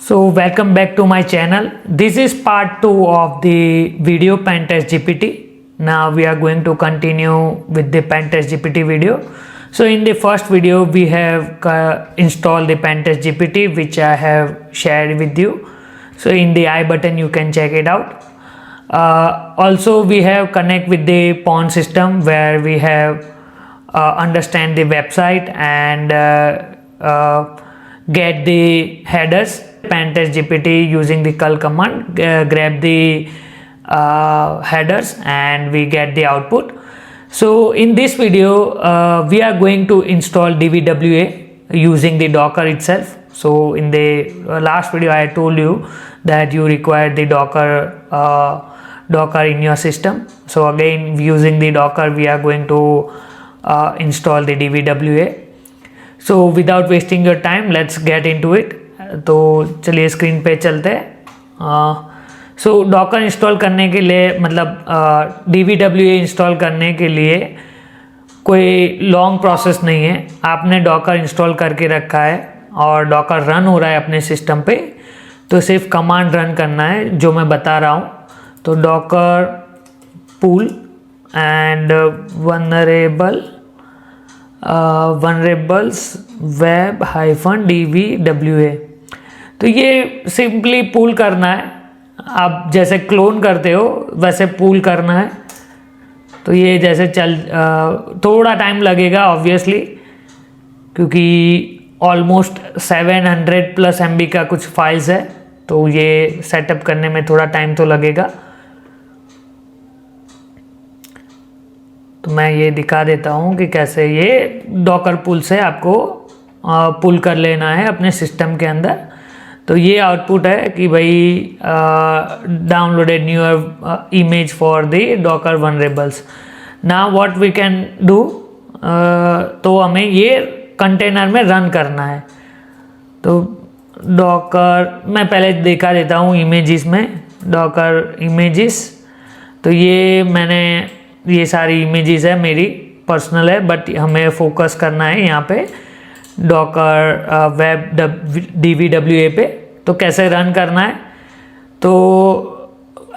So welcome back to my channel. This is part 2 of the video Pentest GPT. Now we are going to continue with the Pentest GPT video. So in the first video we have installed the Pentest GPT, which I have shared with you. So in the I button you can check it out. Also we have connect with the pawn system where we have understand the website and get the headers. Pentest GPT using the curl command grab the headers and we get the output. So in this video we are going to install DVWA using the Docker itself. So in the last video I told you that you require the Docker in your system. So again using the Docker we are going to install the DVWA. So without wasting your time, let's get into it. तो चलिए screen पे चलते हैं. सो Docker install करने के लिए मतलब DVWA install करने के लिए कोई लॉन्ग प्रोसेस नहीं है. आपने डॉकर इंस्टॉल करके रखा है और डॉकर रन हो रहा है अपने सिस्टम पे, तो सिर्फ कमांड रन करना है जो मैं बता रहा हूँ. तो Docker pool and vulnerables web -DVWA. तो ये सिंपली पूल करना है. आप जैसे क्लोन करते हो वैसे पूल करना है. तो ये जैसे थोड़ा टाइम लगेगा ऑब्वियसली, क्योंकि ऑलमोस्ट 700+ MB का कुछ फाइल्स है, तो ये सेटअप करने में थोड़ा टाइम तो लगेगा. तो मैं ये दिखा देता हूँ कि कैसे ये डॉकर पुल से आपको पुल कर लेना है अपने सिस्टम के अंदर. तो ये आउटपुट है कि भाई downloaded newer image for the Docker vulnerables. Now what we can do, तो हमें ये कंटेनर में रन करना है. तो डॉकर मैं पहले दिखा देता हूँ इमेजेस में, डॉकर इमेजेस. तो ये मैंने ये सारी इमेजेस है मेरी पर्सनल है, बट हमें फोकस करना है यहाँ पे डॉकर वेब DVWA पे. तो कैसे रन करना है, तो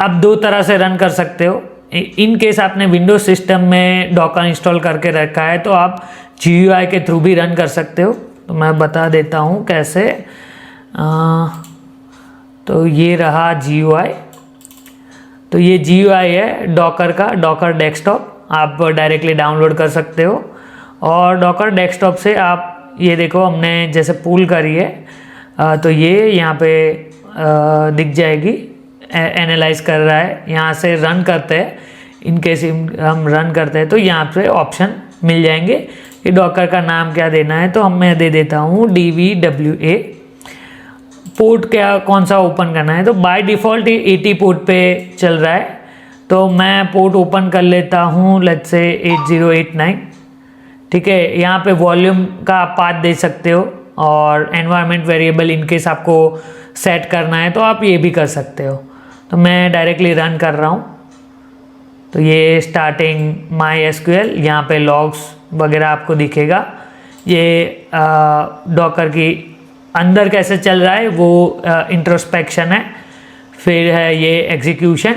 आप दो तरह से रन कर सकते हो. इन केस आपने विंडोज सिस्टम में डॉकर इंस्टॉल करके रखा है तो आप GUI के थ्रू भी रन कर सकते हो. तो मैं बता देता हूँ कैसे. तो ये रहा GUI. तो ये GUI है डॉकर का, डॉकर डेस्कटॉप. आप डायरेक्टली डाउनलोड कर सकते हो और डॉकर डेस्कटॉप से आप ये देखो हमने जैसे पूल करी है, तो ये यहाँ पे दिख जाएगी. एनालाइज कर रहा है. यहाँ से रन करते हैं. इन केस हम रन करते हैं तो यहाँ पे ऑप्शन मिल जाएंगे कि डॉकर का नाम क्या देना है. तो मैं दे देता हूँ DVWA. पोर्ट क्या कौन सा ओपन करना है, तो बाय डिफ़ॉल्ट ये 80 पोर्ट पे चल रहा है. तो मैं पोर्ट ओपन कर लेता हूँ लेट्स से 8089. ठीक है. यहाँ पे वॉल्यूम का आप पाथ दे सकते हो और एनवायरनमेंट वेरिएबल इन केस आपको सेट करना है तो आप ये भी कर सकते हो. तो मैं डायरेक्टली रन कर रहा हूँ. तो ये स्टार्टिंग MySQL, यहाँ पे लॉग्स वगैरह आपको दिखेगा. ये डॉकर की अंदर कैसे चल रहा है वो इंट्रोस्पेक्शन है. फिर है ये एग्जीक्यूशन,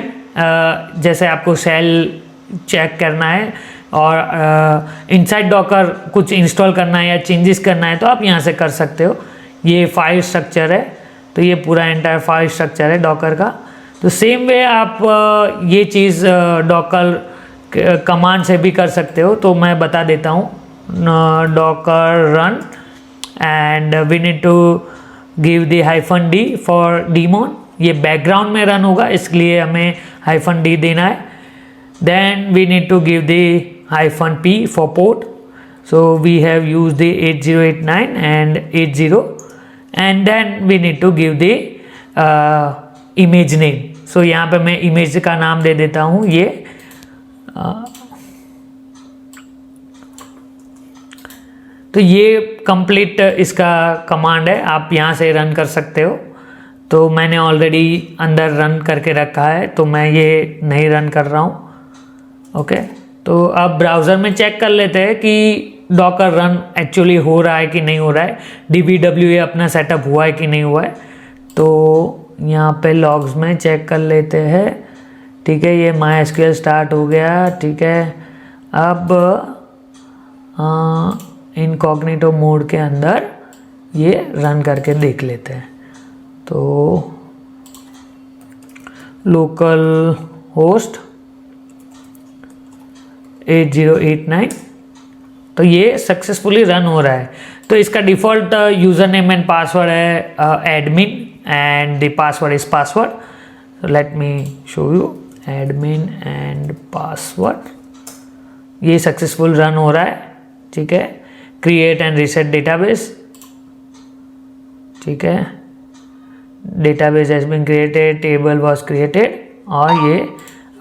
जैसे आपको सेल चेक करना है और इनसाइड डॉकर कुछ इंस्टॉल करना है या चेंजेस करना है तो आप यहाँ से कर सकते हो. ये फाइल स्ट्रक्चर है. तो ये पूरा एंटायर फाइल स्ट्रक्चर है डॉकर का. तो सेम वे आप ये चीज़ डॉकर कमांड से भी कर सकते हो. तो मैं बता देता हूँ Docker run and we need to give the -D for daemon. ये बैकग्राउंड में रन होगा इसलिए हमें -D देना है. then we need to give the -P for port. so we have used the 8089 and 80, and then we need to give the image name. so यहाँ पे मैं इमेज का नाम दे देता हूँ ये. तो ये कंप्लीट इसका कमांड है, आप यहाँ से रन कर सकते हो. तो मैंने ऑलरेडी अंदर रन करके रखा है तो मैं ये नहीं रन कर रहा हूँ. ओके. तो अब ब्राउज़र में चेक कर लेते हैं कि डॉकर रन एक्चुअली हो रहा है कि नहीं हो रहा है, DVWA अपना सेटअप हुआ है कि नहीं हुआ है. तो यहाँ पे लॉग्स में चेक कर लेते हैं। ठीक है, ये MySQL स्टार्ट हो गया। ठीक है, अब इनकॉग्निटो मोड के अंदर ये रन करके देख लेते हैं। तो लोकल होस्ट 8089, तो ये सक्सेसफुली रन हो रहा है। तो इसका default user name and password है admin and the password is password. Let me show you admin and password. ये सक्सेसफुल रन हो रहा है। ठीक है, क्रिएट एंड रीसेट डेटाबेस। ठीक है, database has been created, table was created, और ये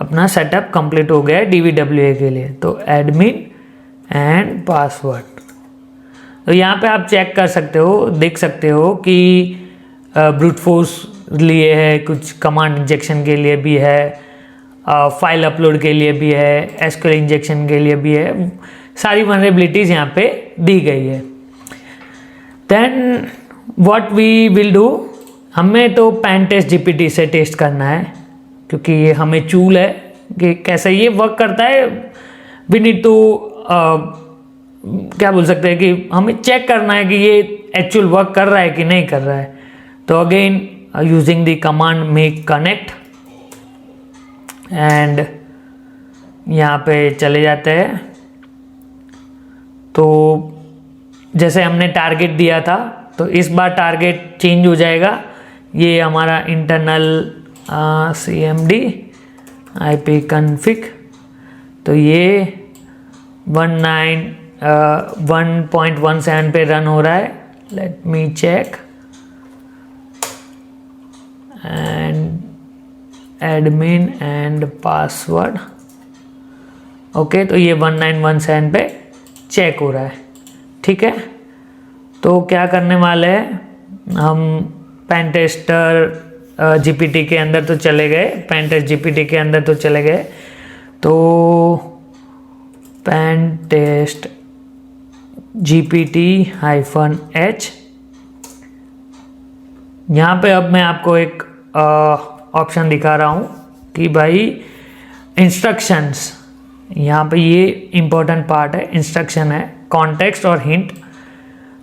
अपना सेटअप कंप्लीट हो गया है DVWA के लिए। तो एडमिन एंड पासवर्ड, तो यहाँ पे आप चेक कर सकते हो, देख सकते हो कि ब्रूट फोर्स लिए है, कुछ कमांड इंजेक्शन के लिए भी है, फाइल अपलोड के लिए भी है, SQL इंजेक्शन के लिए भी है। सारी वनरेबिलिटीज़ यहाँ पे दी गई है। Then what we will do, हमें तो पेनटेस्ट GPT से टेस्ट करना है, क्योंकि ये हमें चूल है कि कैसे ये वर्क करता है। वी नीड टू क्या बोल सकते हैं कि हमें चेक करना है कि ये एक्चुअल वर्क कर रहा है कि नहीं कर रहा है। तो again using the command make connect, and यहाँ पे चले जाते हैं। तो जैसे हमने टारगेट दिया था, तो इस बार टारगेट चेंज हो जाएगा। ये हमारा इंटरनल CMD IP config, तो ये 1.17 पे रन हो रहा है। Let me check, and admin and password. Okay, तो ये 1917 पे चेक हो रहा है। ठीक है, तो क्या करने वाले हैं हम, पेनटेस्टर GPT के अंदर तो चले गए, पेनटेस्ट GPT के अंदर तो चले गए। तो पेनटेस्ट GPT-H, यहाँ पे अब मैं आपको एक ऑप्शन दिखा रहा हूँ कि भाई इंस्ट्रक्शंस, यहाँ पे ये इम्पोर्टेंट पार्ट है, इंस्ट्रक्शन है, कॉन्टेक्स्ट और हिंट।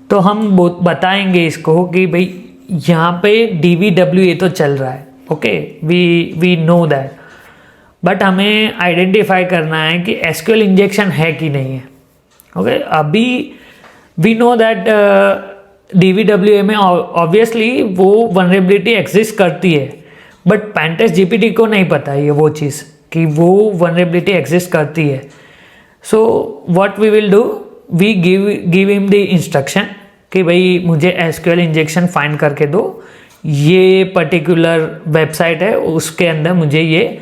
तो हम बताएंगे इसको कि भाई यहाँ पे DVWA तो चल रहा है। Okay, we know that, but हमें आइडेंटिफाई करना है कि SQL इंजेक्शन है कि नहीं है। ओके, अभी वी नो दैट DVWA में ऑब्वियसली वो वनरेबिलिटी एग्जिस्ट करती है, बट पेनटेस्ट GPT को नहीं पता है ये वो चीज़ कि वो वनरेबिलिटी एग्जिस्ट करती है। So what we will do, we give him the instruction कि भाई मुझे SQL इंजेक्शन फाइंड करके दो, ये पर्टिकुलर वेबसाइट है उसके अंदर मुझे ये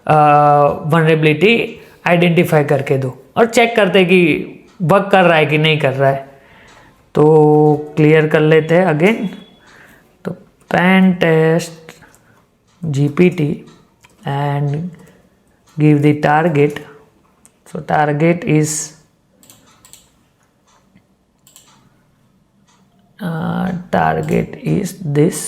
वनरेबिलिटी आइडेंटिफाई करके दो, और चेक करते कि वर्क कर रहा है कि नहीं कर रहा है। तो क्लियर कर लेते हैं अगेन। तो pentest GPT and give the target. So target is this,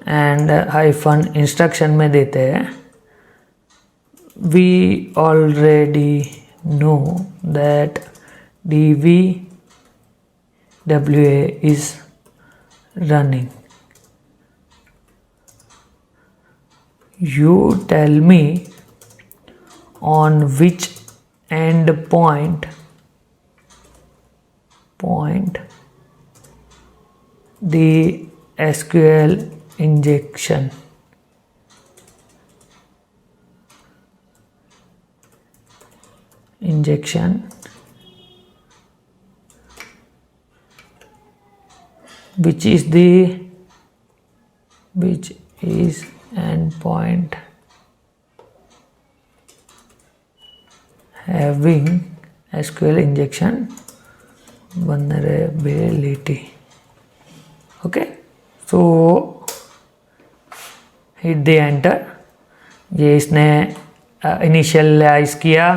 and hyphen instruction में देते हैं we already know that DVWA is running. You tell me on which endpoint the SQL injection which is endpoint having SQL injection vulnerability. Okay, so hit the enter. ये इसने initialise किया।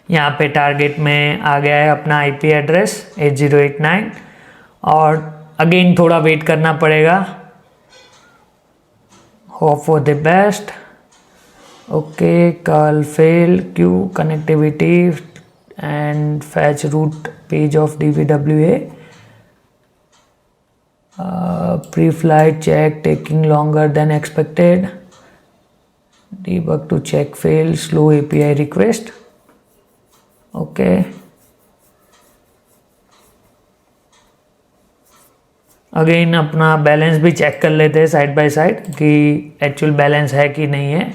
यहाँ पे target में आ गया है अपना आईपी एड्रेस 8089 और अगेन थोड़ा वेट करना पड़ेगा। Hope for the best. Okay, call fail, queue connectivity and fetch root page of DVWA। Pre-flight check taking longer than expected. Debug to check fail, slow API request. Okay. Again अपना balance भी check कर लेते हैं side by side कि actual balance है कि नहीं है।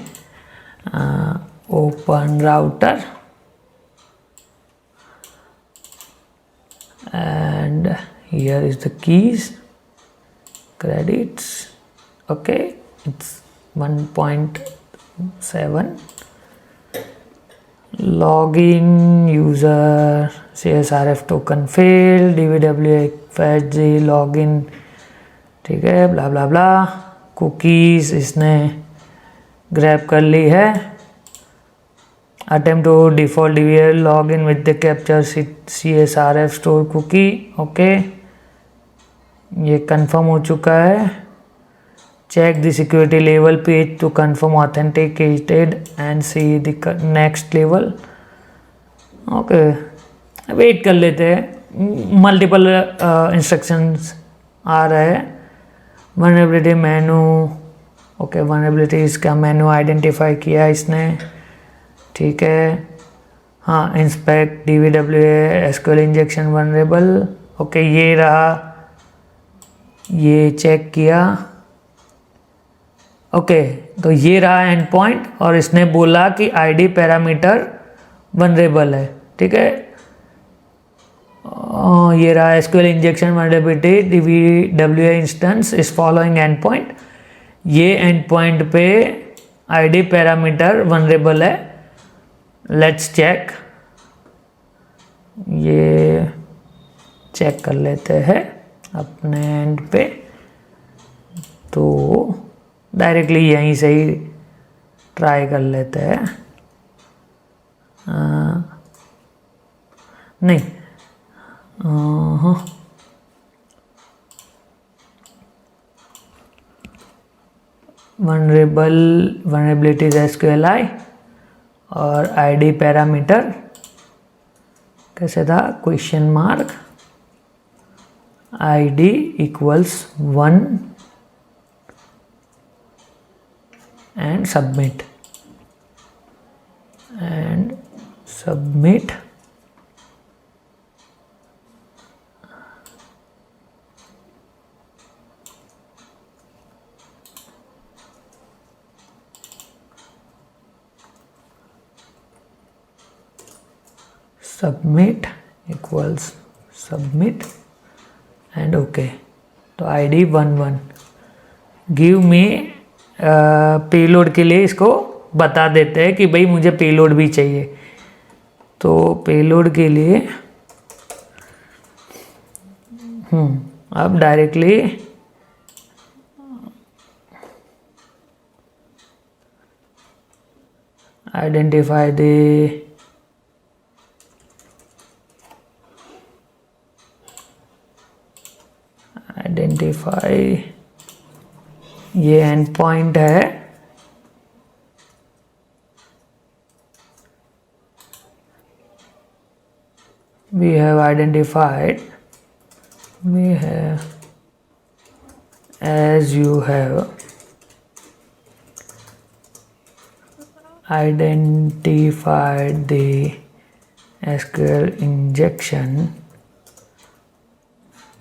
Open router and here is the keys, credits. Okay, it's 1.7. login user CSRF token failed, DVWA fetch the login, ठीक है, ब्ला ब्ला ब्ला। कुकीज इसने ग्रैब कर ली है। attempt to default DVL login with the capture CSRF store cookie। Okay, ये confirm हो चुका है। Check the security level page to confirm authenticated and see the next level. Okay, wait कर लेते हैं। मल्टीपल इंस्ट्रक्शंस आ रहे हैं। वनरेबिलिटी मेनू, okay, vulnerability इसका मेनू आइडेंटिफाई किया इसने, ठीक है। हाँ, inspect DVWA SQL injection vulnerable. Okay, ये रहा, ये चेक किया। ओके, तो ये रहा एंड पॉइंट और इसने बोला कि आईडी पैरामीटर वनरेबल है, ठीक है। ये रहा SQL injection vulnerability DVWA instance इस फॉलोइंग एंड पॉइंट। ये एंड पॉइंट पे आईडी पैरामीटर वनरेबल है। लेट्स चेक, ये चेक कर लेते हैं अपने एंड पे। तो डायरेक्टली यहीं से ही ट्राई कर लेते हैं। नहीं, वनरेबिलिटीज SQLi और आईडी पैरामीटर कैसे था, question mark ID equals 1 and submit submit equals submit and okay। तो ID 11 गिव मी पेलोड के लिए इसको बता देते हैं कि भाई मुझे पेलोड भी चाहिए। तो पेलोड के लिए अब डायरेक्टली आइडेंटिफाई द ये एंड पॉइंट है। we have identified as you have identified the SQL injection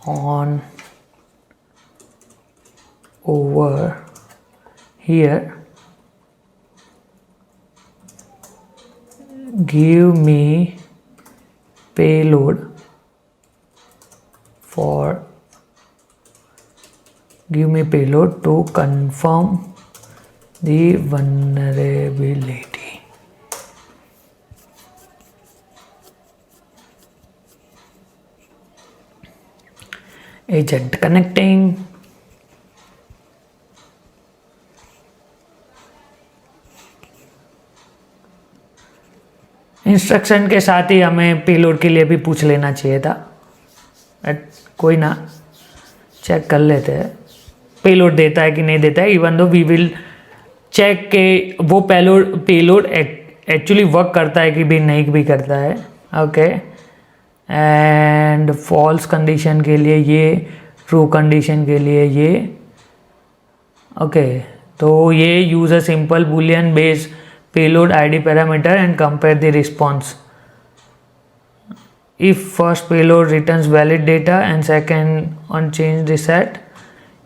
on over here, give me payload to confirm the vulnerability। Agent connecting। Instruction के साथ ही हमें पेलोड के लिए भी पूछ लेना चाहिए था, कोई ना, चेक कर लेते हैं पेलोड देता है कि नहीं देता है। Even though we will check के वो पेलोड एक्चुअली वर्क करता है कि भी नहीं भी करता है। ओके, एंड फॉल्स कंडीशन के लिए ये, ट्रू कंडीशन के लिए ये। ओके, तो ये use a simple Boolean based payload ID parameter and compare the response. If first payload returns valid data and second unchanged the set,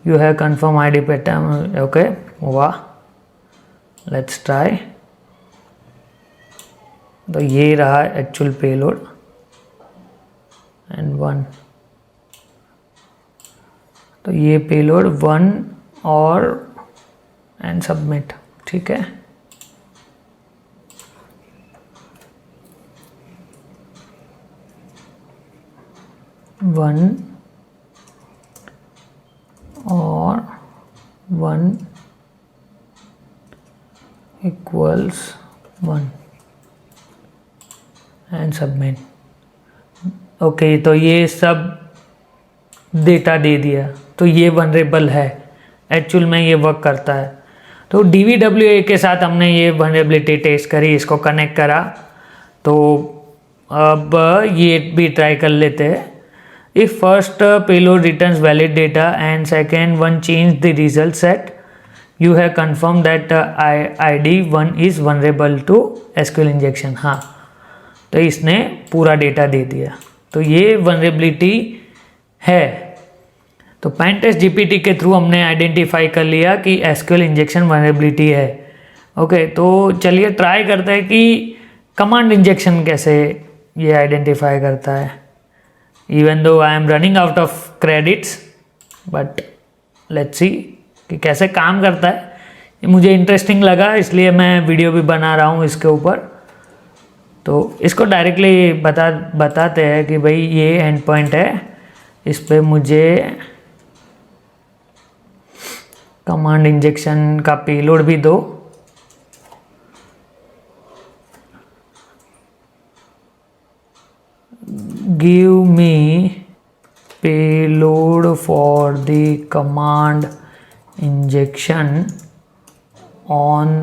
you have confirm ID pattern. Okay, वाह, let's try. तो ये रहा actual payload and 1. तो ये payload 1 और and submit, ठीक है। One और 1 equals 1 एंड सबमिट। ओके, तो ये सब डेटा दे दिया, तो ये वनरेबल है, एक्चुअल में ये वर्क करता है। तो DVWA के साथ हमने ये वनरेबिलिटी टेस्ट करी, इसको कनेक्ट करा। तो अब ये भी ट्राई कर लेते हैं। If first payload returns valid data and second one change the result set, you have confirmed that ID 1 is vulnerable to SQL injection। हाँ, तो इसने पूरा डेटा दे दिया, तो ये vulnerability है। तो पेनटेस्ट GPT के थ्रू हमने आइडेंटिफाई कर लिया कि SQL इंजेक्शन vulnerability है। ओके, तो चलिए ट्राई करते हैं कि कमांड इंजेक्शन कैसे ये आइडेंटिफाई करता है। Even though I am running out of credits, but let's see कि कैसे काम करता है। ये मुझे इंटरेस्टिंग लगा, इसलिए मैं वीडियो भी बना रहा हूँ इसके ऊपर। तो इसको डायरेक्टली बताते हैं कि भाई ये एंड पॉइंट है, इस पे मुझे कमांड इंजेक्शन का पेलोड भी दो। Give me payload for the command injection on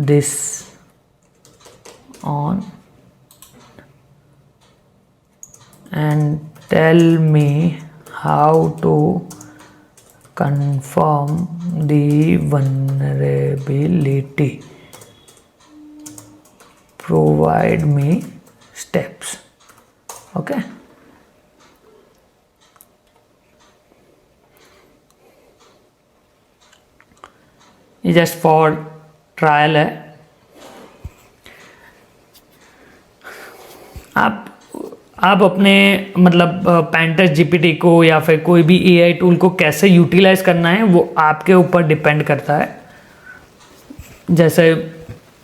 this and tell me how to confirm the vulnerability. Provide me steps. Okay, ये जस्ट फॉर ट्रायल है। आप अपने मतलब पेनटेस्ट GPT को या फिर कोई भी AI टूल को कैसे यूटिलाइज करना है वो आपके ऊपर डिपेंड करता है। जैसे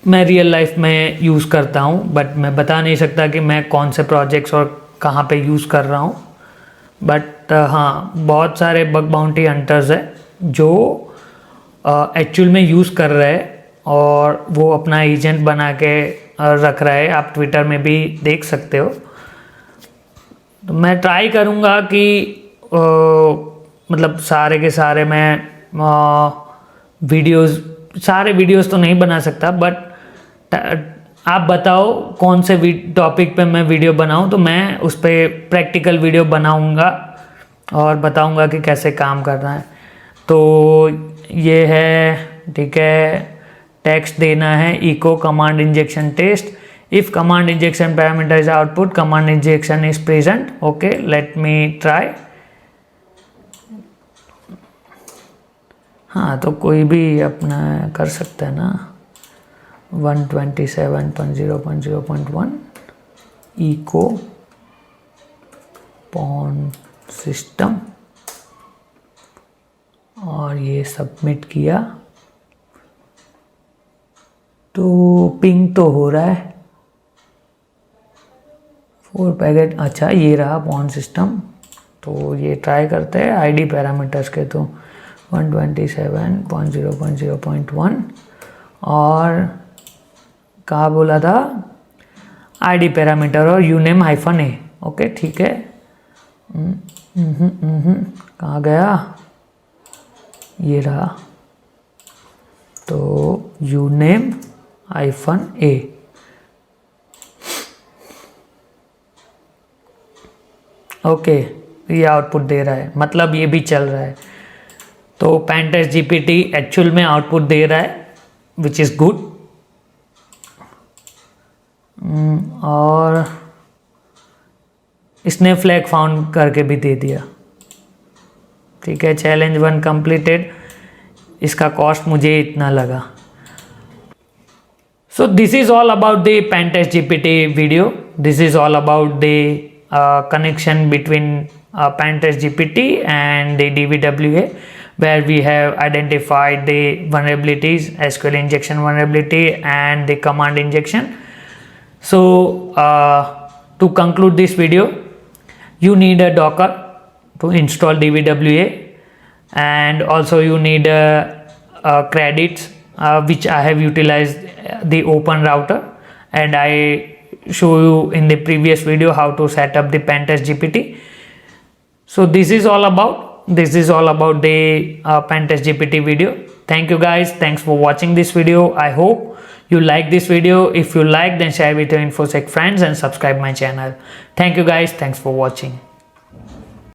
मैं रियल लाइफ में यूज़ करता हूँ, बट मैं बता नहीं सकता कि मैं कौन से प्रोजेक्ट्स और कहाँ पे यूज़ कर रहा हूँ। बट हाँ, बहुत सारे बग बाउंटी हंटर्स हैं जो एक्चुअल में यूज़ कर रहे हैं और वो अपना एजेंट बना के रख रहा है। आप ट्विटर में भी देख सकते हो। तो मैं ट्राई करूँगा कि मतलब सारे के सारे मैं सारे वीडियोस तो नहीं बना सकता, बट आप बताओ कौन से टॉपिक पे मैं वीडियो बनाऊं, तो मैं उस पर प्रैक्टिकल वीडियो बनाऊंगा और बताऊंगा कि कैसे काम करना है। तो ये है, ठीक है, टेक्स्ट देना है echo command injection test. If command injection parameter is output, command injection is present. Okay, let me try. हाँ, तो कोई भी अपना कर सकता है ना। 127.0.0.1 इको पॉन सिस्टम, और ये सबमिट किया तो पिंग तो हो रहा है 4 पैकेट। अच्छा, ये रहा पॉन सिस्टम। तो ये ट्राई करते हैं आईडी पैरामीटर्स के। तो 127.0.0.1 और कहाँ बोला था, आईडी पैरामीटर और यूनेम हाइफन ए। ओके ठीक है, कहाँ गया, ये रहा। तो यूनेम हाइफन ए, ओके ये आउटपुट दे रहा है, मतलब ये भी चल रहा है। तो पेंटेस्ट जीपीटी एक्चुअल में आउटपुट दे रहा है, विच इज़ गुड। और इसने फ्लैग फाउंड करके भी दे दिया। ठीक है, चैलेंज 1 कंप्लीटेड। इसका कॉस्ट मुझे इतना लगा। So this is all about the Pentest GPT video. This is all about the connection between Pentest GPT and the DVWA, where we have identified the vulnerabilities, SQL injection vulnerability and the command injection. So to conclude this video, you need a Docker to install DVWA, and also you need credits, which I have utilized the Open Router, and I show you in the previous video how to set up the Pentest GPT. So this is all about the Pentest GPT video. Thank you guys, thanks for watching this video. I hope you like this video. If you like, then share with your InfoSec friends and subscribe my channel. Thank you guys, thanks for watching.